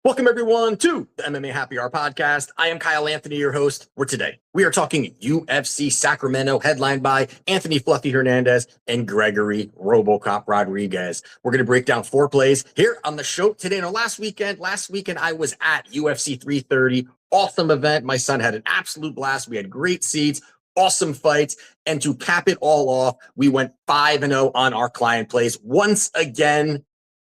Welcome, everyone, to the MMA Happy Hour podcast. I am Kyle Anthony, your host, where today we are talking UFC Sacramento, headlined by Anthony Fluffy Hernandez and Gregory Robocop Rodriguez. We're going to break down 4 plays here on the show today. No, last weekend I was at UFC 330. Awesome event. My son had an absolute blast. We had great seats, awesome fights. And to cap it all off, we went 5-0 on our client plays. Once again,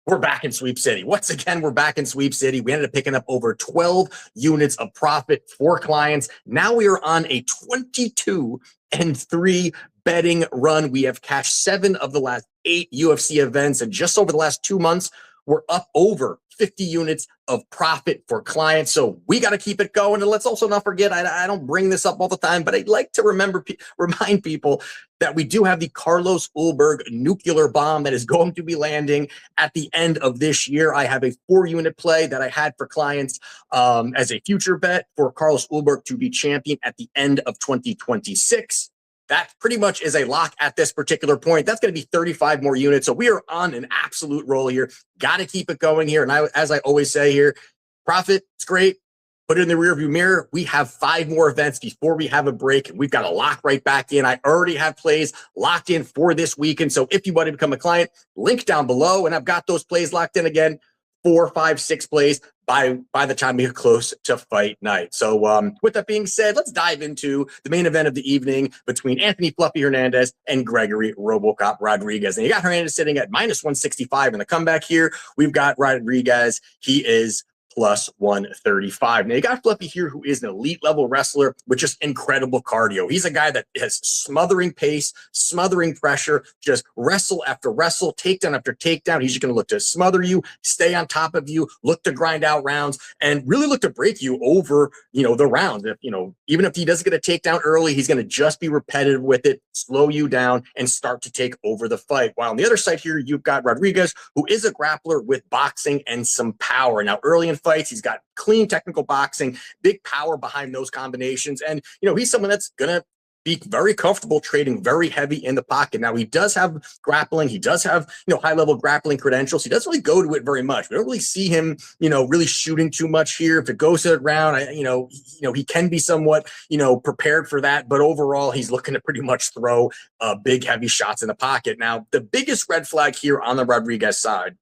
we're back in Sweep City. Once again, we're back in Sweep City. We ended up picking up over 12 units of profit for clients. Now we are on a 22-3 betting run. We have cashed 7 of the last 8 UFC events. And just over the last 2 months, we're up over 50 units of profit for clients. So we got to keep it going. And let's also not forget, I don't bring this up all the time, but I'd like to remind people that we do have the Carlos Ulberg nuclear bomb that is going to be landing at the end of this year. I have a 4-unit play that I had for clients as a future bet for Carlos Ulberg to be champion at the end of 2026. That pretty much is a lock at this particular point. That's going to be 35 more units. So we are on an absolute roll here. Got to keep it going here. And as I always say here, profit, it's great. Put it in the rearview mirror. We have 5 more events before we have a break. And we've got to lock right back in. I already have plays locked in for this weekend. So if you want to become a client, link down below. And I've got those plays locked in again. 4, 5, 6 plays by the time we get close to fight night. So with that being said, let's dive into the main event of the evening between Anthony Fluffy Hernandez and Gregory Robocop Rodriguez. And you got Hernandez sitting at -165 in the comeback here. We've got Rodriguez. He is plus 135. Now you got Fluffy here, who is an elite level wrestler with just incredible cardio. He's a guy that has smothering pace, smothering pressure, just wrestle after wrestle, takedown after takedown. He's just going to look to smother you, stay on top of you, look to grind out rounds, and really look to break you over, the rounds. If, even if he doesn't get a takedown early, he's going to just be repetitive with it, slow you down, and start to take over the fight. While on the other side here, you've got Rodriguez, who is a grappler with boxing and some power. Now, early in fights, he's got clean technical boxing, big power behind those combinations. And, he's someone that's going to be very comfortable trading very heavy in the pocket. Now, he does have grappling. He does have, high-level grappling credentials. He doesn't really go to it very much. We don't really see him, really shooting too much here. If it goes to the round, he can be somewhat, prepared for that. But overall, he's looking to pretty much throw big, heavy shots in the pocket. Now, the biggest red flag here on the Rodriguez side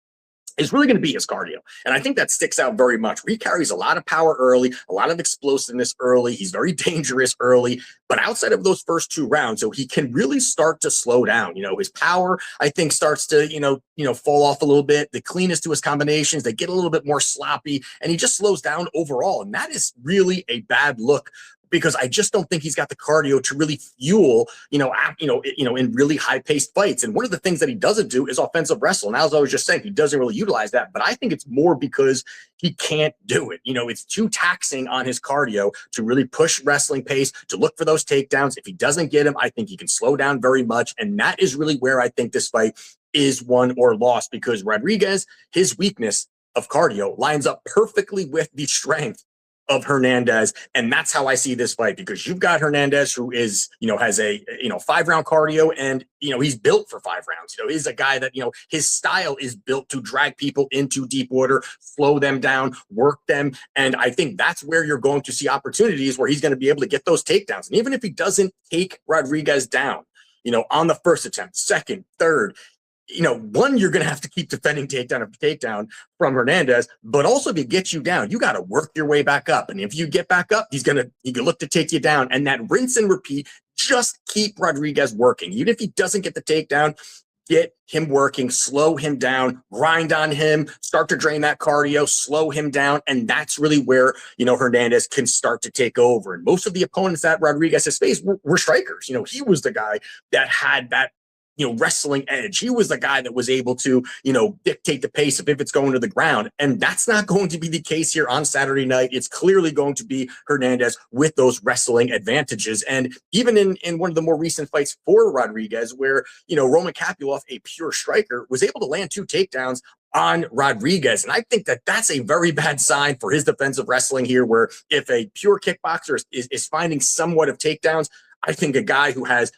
is really going to be his cardio. And I think that sticks out very much. He carries a lot of power early, a lot of explosiveness early. He's very dangerous early, but outside of those first 2 rounds, so he can really start to slow down. His power, I think, starts to, fall off a little bit. The cleanness to his combinations, they get a little bit more sloppy, and he just slows down overall. And that is really a bad look, because I just don't think he's got the cardio to really fuel, in really high-paced fights. And one of the things that he doesn't do is offensive wrestle. And as I was just saying, he doesn't really utilize that. But I think it's more because he can't do it. It's too taxing on his cardio to really push wrestling pace, to look for those takedowns. If he doesn't get him, I think he can slow down very much. And that is really where I think this fight is won or lost, because Rodriguez, his weakness of cardio lines up perfectly with the strength of Hernandez. And that's how I see this fight, because you've got Hernandez, who is, has a, 5-round cardio, and, he's built for 5 rounds. He's a guy that, his style is built to drag people into deep water, slow them down, work them. And I think that's where you're going to see opportunities where he's going to be able to get those takedowns. And even if he doesn't take Rodriguez down, on the first attempt, second, third, one, you're going to have to keep defending takedown after takedown from Hernandez, but also if he gets you down, you got to work your way back up. And if you get back up, he can look to take you down. And that rinse and repeat, just keep Rodriguez working. Even if he doesn't get the takedown, get him working, slow him down, grind on him, start to drain that cardio, slow him down. And that's really where, Hernandez can start to take over. And most of the opponents that Rodriguez has faced were strikers. He was the guy that had that wrestling edge. He was the guy that was able to, dictate the pace of if it's going to the ground. And that's not going to be the case here on Saturday night. It's clearly going to be Hernandez with those wrestling advantages. And even in one of the more recent fights for Rodriguez, where, Roman Kopylov, a pure striker, was able to land 2 takedowns on Rodriguez. And I think that that's a very bad sign for his defensive wrestling here, where if a pure kickboxer is finding somewhat of takedowns, I think a guy who has,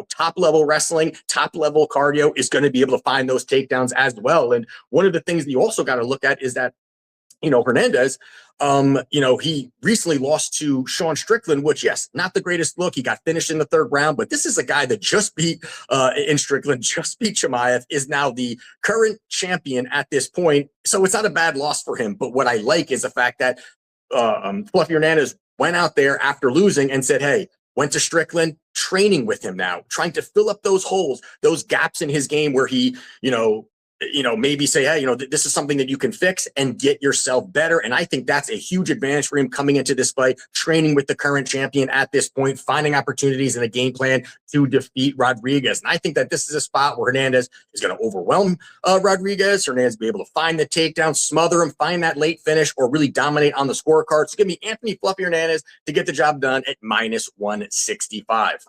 top-level wrestling, top-level cardio is going to be able to find those takedowns as well. And one of the things that you also got to look at is that Hernandez, he recently lost to Sean Strickland, which, yes, not the greatest look. He got finished in the third round, but this is a guy that just beat in Strickland, just beat Chimaev, is now the current champion at this point. So it's not a bad loss for him. But what I like is the fact that Fluffy Hernandez went out there after losing and said, hey, went to Strickland, training with him now, trying to fill up those holes, those gaps in his game where he, maybe say, hey, this is something that you can fix and get yourself better. And I think that's a huge advantage for him coming into this fight, training with the current champion at this point, finding opportunities in a game plan to defeat Rodriguez. And I think that this is a spot where Hernandez is going to overwhelm Rodriguez. Hernandez will be able to find the takedown, smother him, find that late finish, or really dominate on the scorecard. So give me Anthony Fluffy Hernandez to get the job done at -165.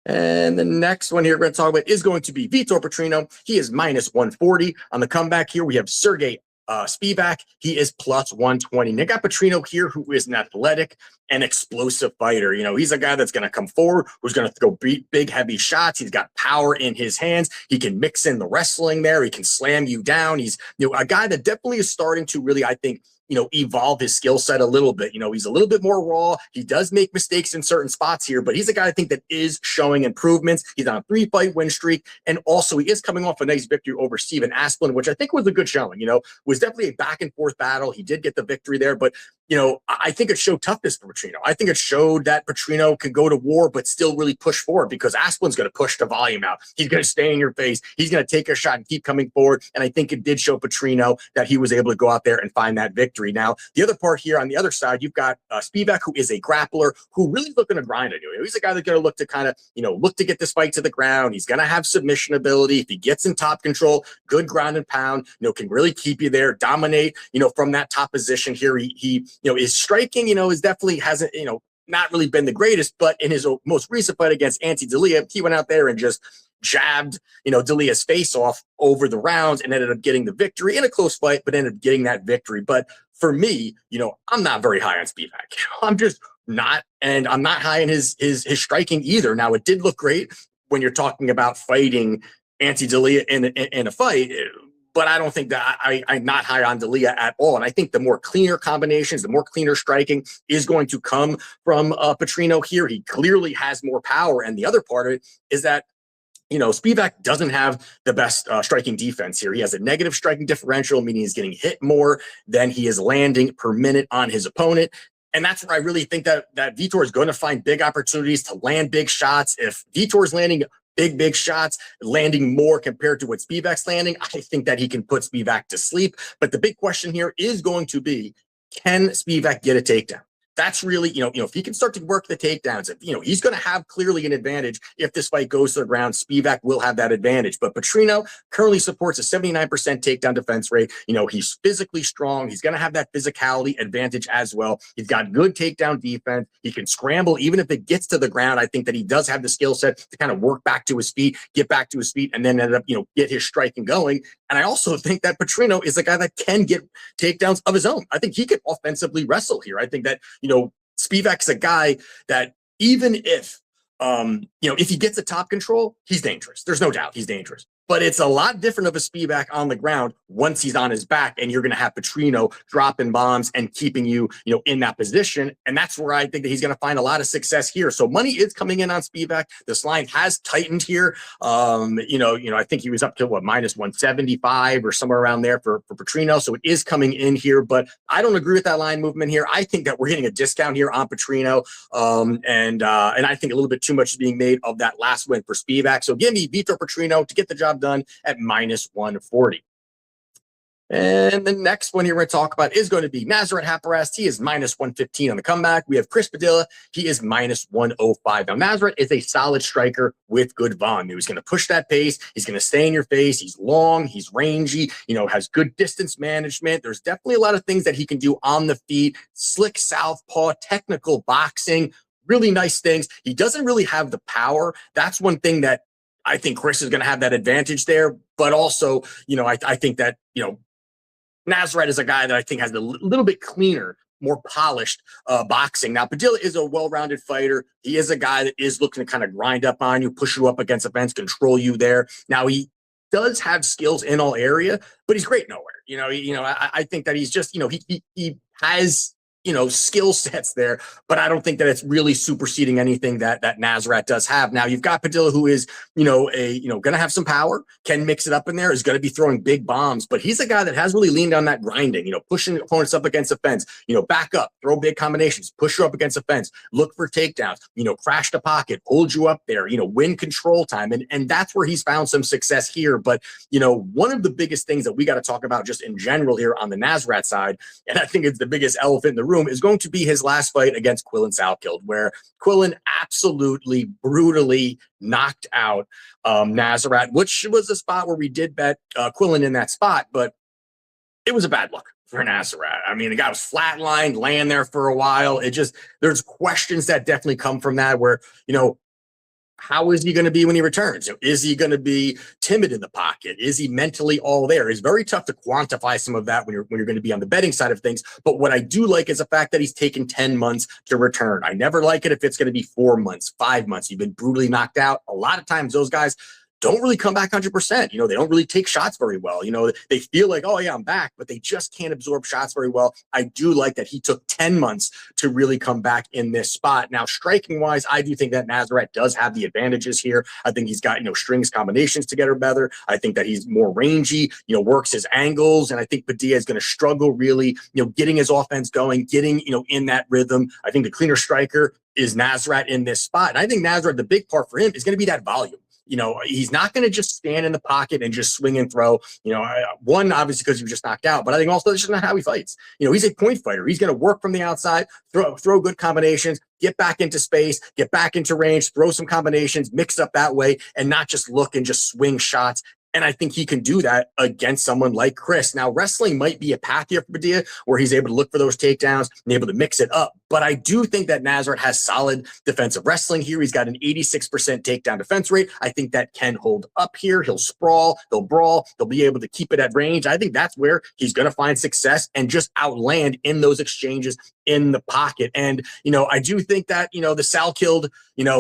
And the next one here we're going to talk about is going to be Vitor Petrino. He is -140. On the comeback here, we have Serghei Spivac. He is +120. They got Petrino here, who is an athletic and explosive fighter. He's a guy that's going to come forward, who's going to throw big, heavy shots. He's got power in his hands. He can mix in the wrestling there. He can slam you down. He's a guy that definitely is starting to really, I think, evolve his skill set a little bit. He's a little bit more raw. He does make mistakes in certain spots here, but he's a guy I think that is showing improvements. He's on a 3-fight win streak. And also he is coming off a nice victory over Steven Asplin, which I think was a good showing, was definitely a back and forth battle. He did get the victory there, but I think it showed toughness for Petrino. I think it showed that Petrino can go to war, but still really push forward because Asplin's going to push the volume out. He's going to stay in your face. He's going to take a shot and keep coming forward. And I think it did show Petrino that he was able to go out there and find that victory. Now, the other part here on the other side, you've got Spivac, who is a grappler, who really looking to grind at you. He's a guy that's going to look to kind of, look to get this fight to the ground. He's going to have submission ability. If he gets in top control, good ground and pound, can really keep you there, dominate, from that top position here. He is striking, is definitely hasn't, not really been the greatest, but in his most recent fight against Anthony D'Elia, he went out there and just jabbed, D'Elia's face off over the rounds and ended up getting the victory in a close fight, but ended up getting that victory. But for me, I'm not very high on Spivac. I'm just not, and I'm not high in his striking either. Now, it did look great when you're talking about fighting Anthony D'Elia in a fight, but I don't think that I'm not high on D'Elia at all. And I think the more cleaner combinations, the more cleaner striking is going to come from Petrino here. He clearly has more power. And the other part of it is that, Spivac doesn't have the best striking defense here. He has a negative striking differential, meaning he's getting hit more than he is landing per minute on his opponent. And that's where I really think that Vitor is going to find big opportunities to land big shots. If Vitor is landing big shots, landing more compared to what Spivac's landing, I think that he can put Spivac to sleep. But the big question here is going to be, can Spivac get a takedown? That's really, if he can start to work the takedowns, if, he's going to have clearly an advantage. If this fight goes to the ground, Spivac will have that advantage. But Petrino currently supports a 79% takedown defense rate. He's physically strong. He's going to have that physicality advantage as well. He's got good takedown defense. He can scramble. Even if it gets to the ground, I think that he does have the skill set to kind of work back to his feet, get back to his feet, and then end up, get his striking going. And I also think that Petrino is a guy that can get takedowns of his own. I think he can offensively wrestle here. I think that, Spivac's a guy that even if he gets a top control, he's dangerous. There's no doubt he's dangerous. But it's a lot different of a Spivac on the ground once he's on his back, and you're going to have Petrino dropping bombs and keeping you, in that position. And that's where I think that he's going to find a lot of success here. So money is coming in on Spivac. This line has tightened here. I think he was up to -175 or somewhere around there for Petrino. So it is coming in here, but I don't agree with that line movement here. I think that we're getting a discount here on Petrino. And I think a little bit too much is being made of that last win for Spivac. So give me Vitor Petrino to get the job done at -140. And the next one here we're going to talk about is going to be Nasrat Haqparast. He is -115 on the comeback. We have Chris Padilla. He is -105. Now, Nasrat is a solid striker with good volume. He's going to push that pace. He's going to stay in your face. He's long. He's rangy, has good distance management. There's definitely a lot of things that he can do on the feet. Slick southpaw, technical boxing, really nice things. He doesn't really have the power. That's one thing that I think Chris is going to have that advantage there. But also, I think that, Nasrat is a guy that I think has a little bit cleaner, more polished boxing. Now, Padilla is a well-rounded fighter. He is a guy that is looking to kind of grind up on you, push you up against the fence, control you there. Now, he does have skills in all area, but he's great nowhere. I think that he's just, he has, skill sets there, but I don't think that it's really superseding anything that Nasrat does have. Now you've got Padilla, who is, going to have some power, can mix it up in there, is going to be throwing big bombs, but he's a guy that has really leaned on that grinding, pushing opponents up against the fence, back up, throw big combinations, push you up against the fence, look for takedowns, crash the pocket, hold you up there, win control time. And that's where he's found some success here. But, one of the biggest things that we got to talk about just in general here on the Nasrat side, and I think it's the biggest elephant in the room, is going to be his last fight against Quillen Salkeld, where Quillen absolutely brutally knocked out Nasrat, which was a spot where we did bet Quillen in that spot, but it was a bad look for Nasrat. I mean, the guy was flatlined, laying there for a while. There's questions that definitely come from that where, how is he going to be when he returns? Is he going to be timid in the pocket? Is he mentally all there? It's very tough to quantify some of that when you're going to be on the betting side of things. But what I do like is the fact that he's taken 10 months to return. I never like it if it's going to be 4 months, 5 months. You've been brutally knocked out. A lot of times those guys don't really come back 100%. They don't really take shots very well. They feel like, oh yeah, I'm back, but they just can't absorb shots very well. I do like that he took 10 months to really come back in this spot. Now, striking wise, I do think that Nasrat does have the advantages here. I think he's got, strings combinations together better. I think that he's more rangy, works his angles. And I think Padilla is going to struggle really, getting his offense going, getting, in that rhythm. I think the cleaner striker is Nasrat in this spot. And I think Nasrat, the big part for him is going to be that volume. He's not going to just stand in the pocket and just swing and throw, one, obviously because he was just knocked out, but I think also that's just not how he fights. He's a point fighter. He's going to work from the outside, throw good combinations, get back into space, get back into range, throw some combinations, mix up that way, and not just look and just swing shots. And I think he can do that against someone like Chris. Now, wrestling might be a path here for Padilla where he's able to look for those takedowns and able to mix it up. But I do think that Nasrat has solid defensive wrestling here. He's got an 86% takedown defense rate. I think that can hold up here. He'll sprawl, he'll brawl, they'll be able to keep it at range. I think that's where he's going to find success and just outland in those exchanges in the pocket. And, I do think that, the Salkeld,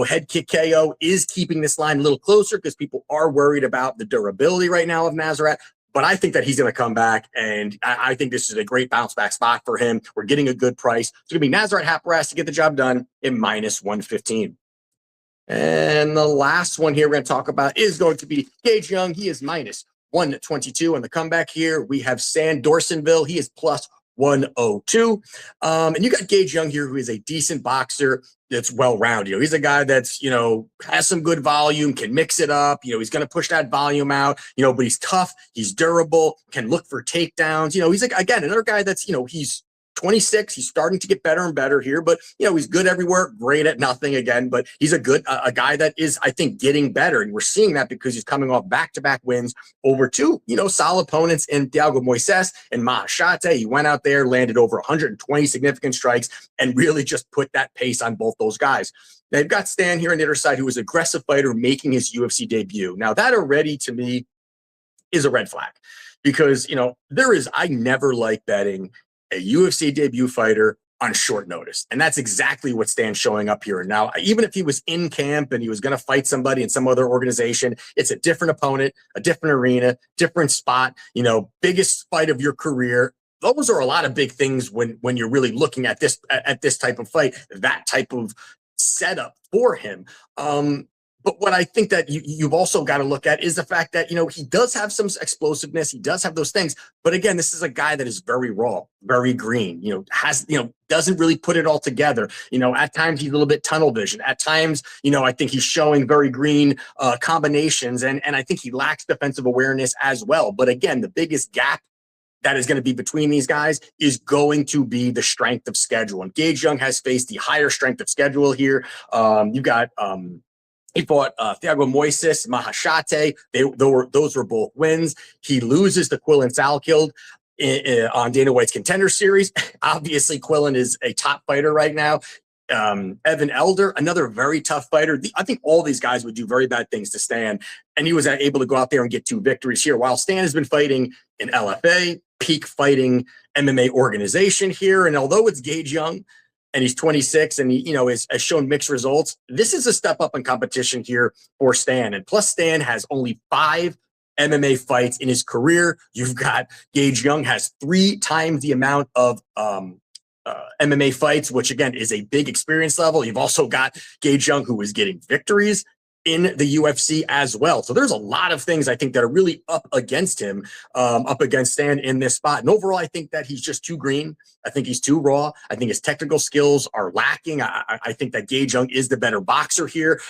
head kick KO is keeping this line a little closer because people are worried about the durability right now of Nasrat. But I think that he's going to come back, and I think this is a great bounce back spot for him. We're getting a good price. It's going to be Nasrat Haqparast to get the job done in -115. And the last one here we're going to talk about is going to be Gage Young. He is -122 on the comeback here. We have Dorsainvil. He is +102. And you got Gage Young here, who is a decent boxer that's well-rounded. He's a guy that's, has some good volume, can mix it up. He's going to push that volume out, but he's tough. He's durable, can look for takedowns. He's like, again, another guy that's, he's 26. He's starting to get better and better here, but he's good everywhere, great at nothing again, but he's a guy that is, I think, getting better. And we're seeing that because he's coming off back-to-back wins over two, solid opponents in Thiago Moises and Mahashate. He went out there, landed over 120 significant strikes and really just put that pace on both those guys. Now you've got Stan here on the other side, who is an aggressive fighter making his UFC debut. Now that already to me is a red flag because, I never like betting a UFC debut fighter on short notice. And that's exactly what Stan's showing up here. Now, even if he was in camp and he was going to fight somebody in some other organization, it's a different opponent, a different arena, different spot, biggest fight of your career. Those are a lot of big things when you're really looking at this type of fight, that type of setup for him. But what I think that you've also got to look at is the fact that, he does have some explosiveness. He does have those things. But again, this is a guy that is very raw, very green, doesn't really put it all together. At times he's a little bit tunnel vision. At times, I think he's showing very green combinations. And I think he lacks defensive awareness as well. But again, the biggest gap that is going to be between these guys is going to be the strength of schedule. And Gage Young has faced the higher strength of schedule here. You've got, he fought Thiago Moises, Mahashate. Those were both wins. He loses to Quillen Salkeld on Dana White's Contender Series. Obviously, Quillen is a top fighter right now. Evan Elder, another very tough fighter. I think all these guys would do very bad things to Stan, and he was able to go out there and get 2 victories here. While Stan has been fighting in LFA, peak fighting MMA organization here, and although it's Gage Young, and he's 26 and he, has shown mixed results, this is a step up in competition here for Stan. And plus Stan has only 5 MMA fights in his career. You've got Gage Young has 3 times the amount of MMA fights, which again is a big experience level. You've also got Gage Young, who is getting victories in the UFC as well. So there's a lot of things I think that are really up against him, up against Stan in this spot. And overall, I think that he's just too green. I think he's too raw. I think his technical skills are lacking. I think that Gage Young is the better boxer here.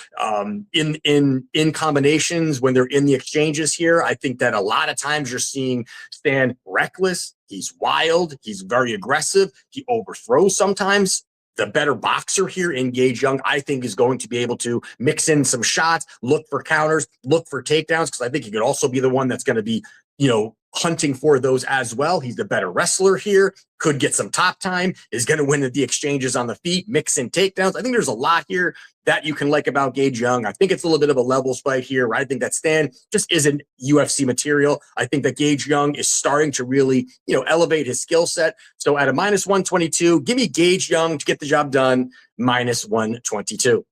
In combinations when they're in the exchanges here, I think that a lot of times you're seeing Stan reckless. He's wild. He's very aggressive. He overthrows sometimes. The better boxer here in Gage Young, I think, is going to be able to mix in some shots, look for counters, look for takedowns, because I think he could also be the one that's going to be, hunting for those as well. He's the better wrestler here, could get some top time, is going to win the exchanges on the feet, mix in takedowns. I think there's a lot here that you can like about Gage Young. I think it's a little bit of a levels fight here. I think that Stan just isn't UFC material. I think that Gage Young is starting to really, elevate his skill set. So at a -122, give me Gage Young to get the job done, -122.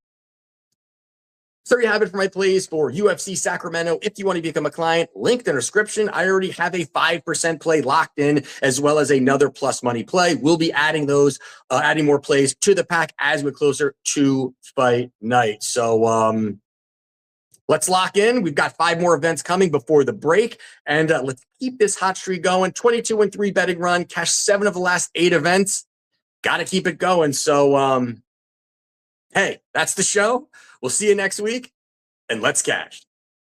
So there you have it for my plays for UFC Sacramento. If you want to become a client, link in the description. I already have a 5% play locked in, as well as another plus money play. We'll be adding those, adding more plays to the pack as we get closer to fight night. So let's lock in. We've got 5 more events coming before the break, and let's keep this hot streak going. 22-3 betting run, cashed 7 of the last 8 events. Got to keep it going. So hey, that's the show. We'll see you next week, and let's cash.